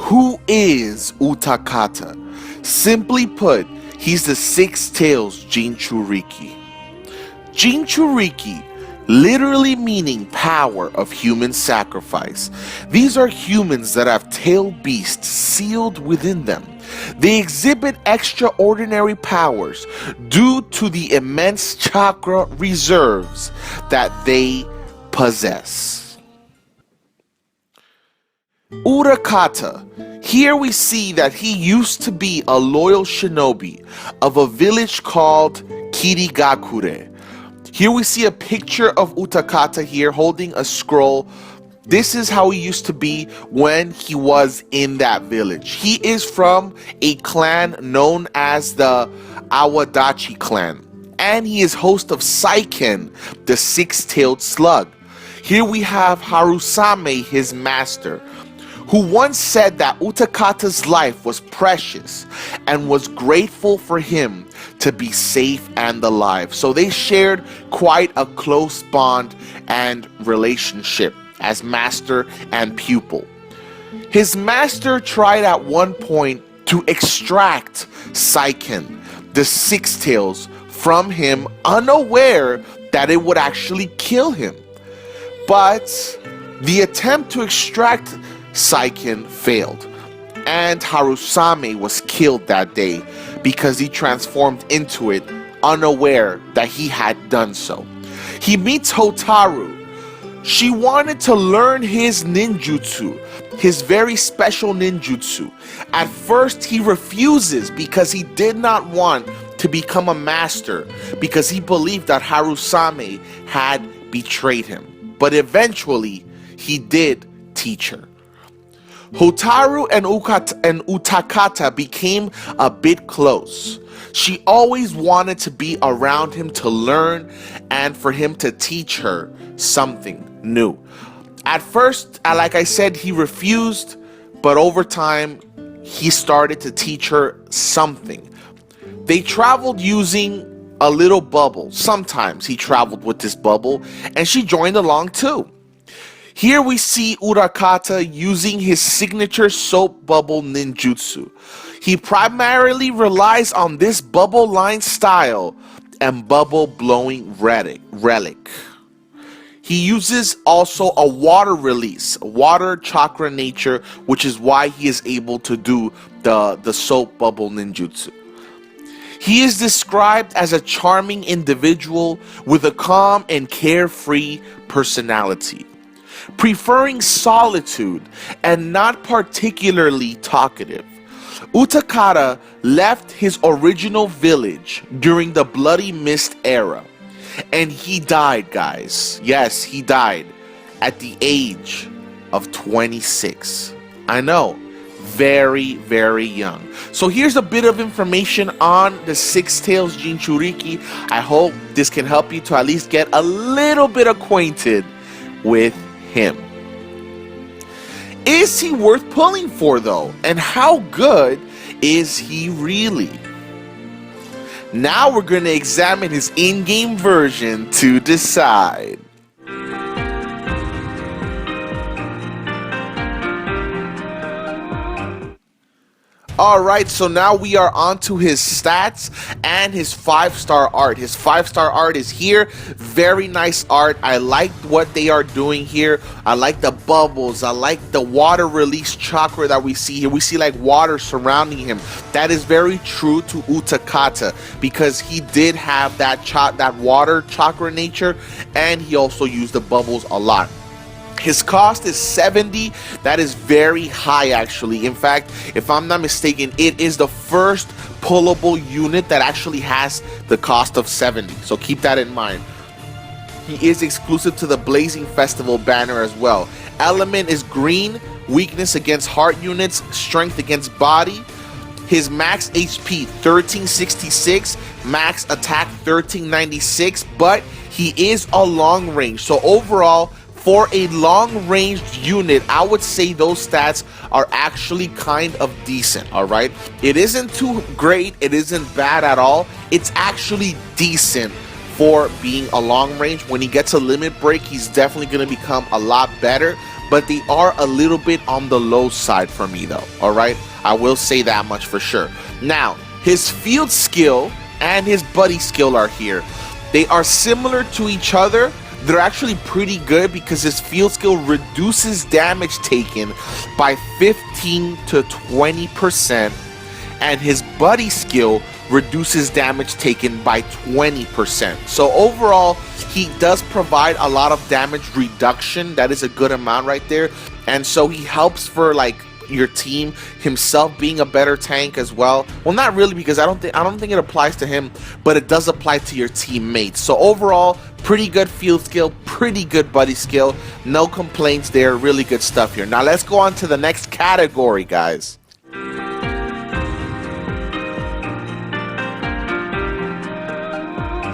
Who is Utakata? Simply put, he's the Six Tails Jinchuuriki. Jinchuuriki, literally meaning power of human sacrifice. These are humans that have tailed beasts sealed within them. They exhibit extraordinary powers due to the immense chakra reserves that they possess. Utakata. Here we see that he used to be a loyal shinobi of a village called Kirigakure. Here we see a picture of Utakata here holding a scroll. This is how he used to be when he was in that village. He is from a clan known as the Awadachi clan, and he is host of Saiken, the six-tailed slug. Here we have Harusame, his master, who once said that Utakata's life was precious and was grateful for him to be safe and alive. So they shared quite a close bond and relationship as master and pupil. His master tried at one point to extract Saiken, the Six Tails, from him, unaware that it would actually kill him. But the attempt to extract Saiken failed, and Harusame was killed that day because he transformed into it, unaware that he had done so. He meets Hotaru. She wanted to learn his ninjutsu, his very special ninjutsu. At first he refuses because he did not want to become a master, because he believed that Harusame had betrayed him. But eventually he did teach her. Hotaru and Utakata became a bit close. She always wanted to be around him to learn and for him to teach her something new. At first, like I said, he refused, but over time, he started to teach her something. They traveled using a little bubble. Sometimes he traveled with this bubble, and she joined along too. Here we see Utakata using his signature soap bubble ninjutsu. He primarily relies on this bubble line style and bubble blowing relic. He uses also a water release, water chakra nature, which is why he is able to do the soap bubble ninjutsu. He is described as a charming individual with a calm and carefree personality, preferring solitude and not particularly talkative. Utakata left his original village during the Bloody Mist era, and he died, guys. Yes, he died at the age of 26. I know, very, very young. So here's a bit of information on the Six Tails Jinchuuriki. I hope this can help you to at least get a little bit acquainted with him. Is he worth pulling for though? And how good is he really? Now we're going to examine his in-game version to decide. Alright, so now we are on to his stats and his 5-star art. His 5-star art is here. Very nice art. I like what they are doing here. I like the bubbles. I like the water release chakra that we see here. We see like water surrounding him. That is very true to Utakata because he did have that water chakra nature, and he also used the bubbles a lot. His cost is 70. That is very high actually. In fact, if I'm not mistaken, it is the first pullable unit that actually has the cost of 70. So keep that in mind. He is exclusive to the Blazing Festival banner as well. Element is green, weakness against heart units, strength against body. His max HP 1366, max attack 1396, but he is a long range. So overall, for a long-ranged unit, I would say those stats are actually kind of decent, all right? It isn't too great. It isn't bad at all. It's actually decent for being a long range. When he gets a limit break, he's definitely going to become a lot better. but they are a little bit on the low side for me though, alright? I will say that much for sure. Now, his field skill and his buddy skill are here. They are similar to each other. They're actually pretty good because his field skill reduces damage taken by 15 to 20%, and his buddy skill reduces damage taken by 20%. So overall, he does provide a lot of damage reduction. That is a good amount right there. And so he helps for like your team, himself being a better tank as well. Well, not really, because I don't think it applies to him, but it does apply to your teammates. So overall, pretty good field skill, pretty good buddy skill. No complaints there. Really good stuff here. Now let's go on to the next category, guys.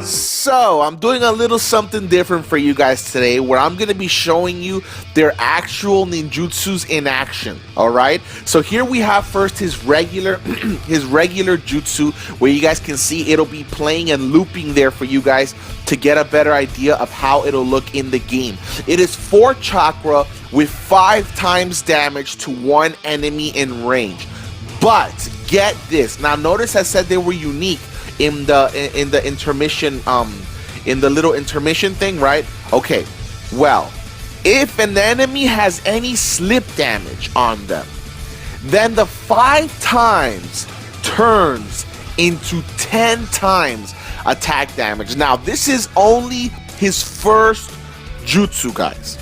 So, I'm doing a little something different for you guys today, where I'm going to be showing you their actual ninjutsus in action, alright? So here we have first his regular jutsu, where you guys can see it'll be playing and looping there for you guys to get a better idea of how it'll look in the game. It is 4 chakra with 5 times damage to 1 enemy in range. But, get this, now notice I said they were unique in the intermission, in the little intermission thing, right? Okay, well, if an enemy has any slip damage on them, then the 5 times turns into 10 times attack damage. Now, this is only his first jutsu, guys.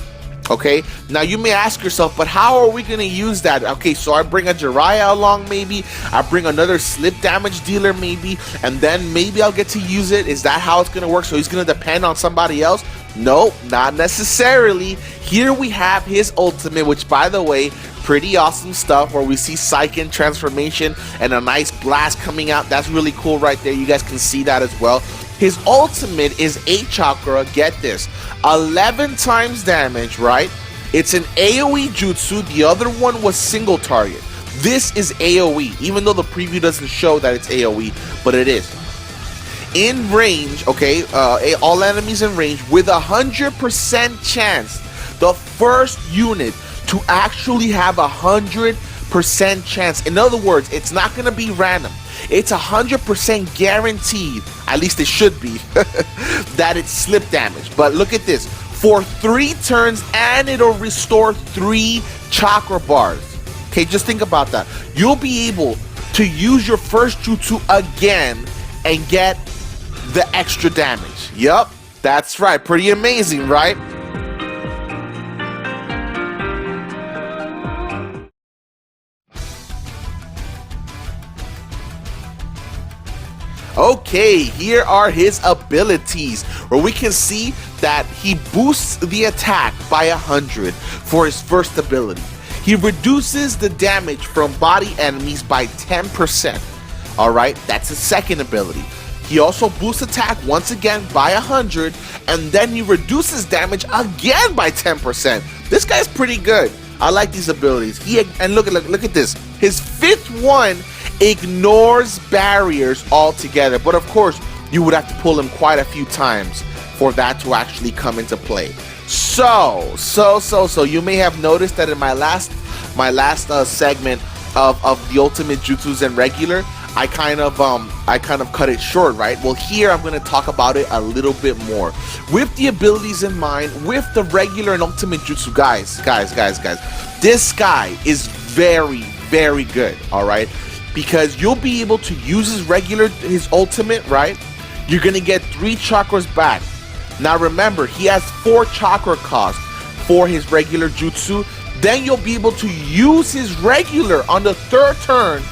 Okay, now you may ask yourself, but how are we going to use that? Okay, so I bring a Jiraiya along, maybe I bring another slip damage dealer, maybe, and then maybe I'll get to use it. Is that how it's going to work? So he's going to depend on somebody else? No, not necessarily. Here we have his ultimate, which, by the way, pretty awesome stuff, where we see Saiken transformation and a nice blast coming out. That's really cool right there. You guys can see that as well. His ultimate is 8 chakra, get this, 11 times damage, right? It's an AoE jutsu, the other one was single target. This is AoE, even though the preview doesn't show that it's AoE, but it is. In range, okay, all enemies in range, with 100% chance, the first unit to actually have 100% chance. In other words, it's not going to be random. It's 100% guaranteed, at least it should be, that it's slip damage. But look at this, for 3 turns, and it'll restore 3 chakra bars. Okay, just think about that. You'll be able to use your first jutsu again and get the extra damage. Yup, that's right, pretty amazing, right? Okay, here are his abilities, where we can see that he boosts the attack by 100 for his first ability. He reduces the damage from body enemies by 10%. Alright, that's his second ability. He also boosts attack once again by 100, and then he reduces damage again by 10%. This guy's pretty good. I like these abilities. And look at this. His 5th one ignores barriers altogether, but of course you would have to pull him quite a few times for that to actually come into play. So you may have noticed that in my last segment of the ultimate jutsus and regular, I kind of cut it short, right? Well, here I'm going to talk about it a little bit more with the abilities in mind, with the regular and ultimate jutsu. Guys, this guy is very good, all right? Because you'll be able to use his ultimate, right? You're going to get 3 chakras back. Now remember, he has 4 chakra cost for his regular jutsu. Then you'll be able to use his regular on the 3rd turn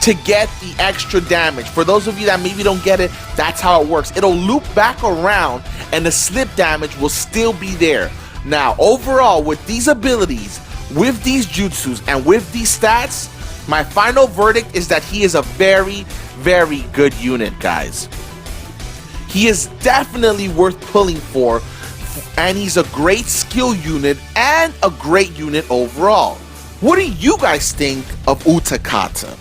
to get the extra damage. For those of you that maybe don't get it, that's how it works. It'll loop back around and the slip damage will still be there. Now, overall, with these abilities, with these jutsus, and with these stats, my final verdict is that he is a very good unit, guys. He is definitely worth pulling for, and he's a great skill unit and a great unit overall. What do you guys think of Utakata?